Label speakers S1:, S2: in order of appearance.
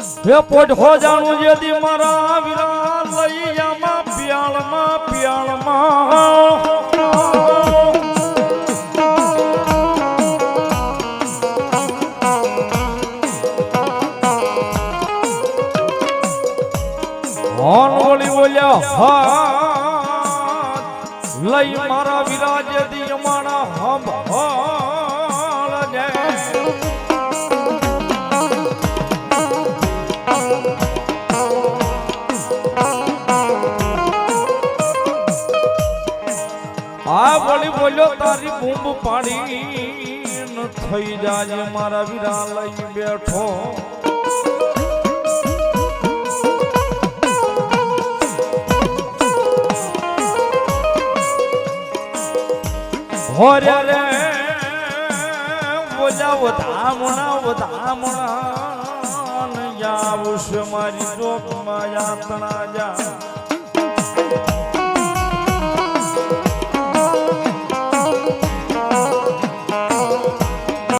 S1: હે પોટ હો જાણું જેદી મારા વિરા લઈ આમાં પિયાળમાં હોન વળી બોલ્યા હા લઈ મારા વિરા જેદી અમારા હમ હાલ જાય આ વળી બોલ્યો તારી બૂમ પાડી થઈ જાજે મારા વીરા લઈ બેઠો હોરે રે બોલ્યા વધામણા જાવું છે મારી ચોકમાં યાતના જા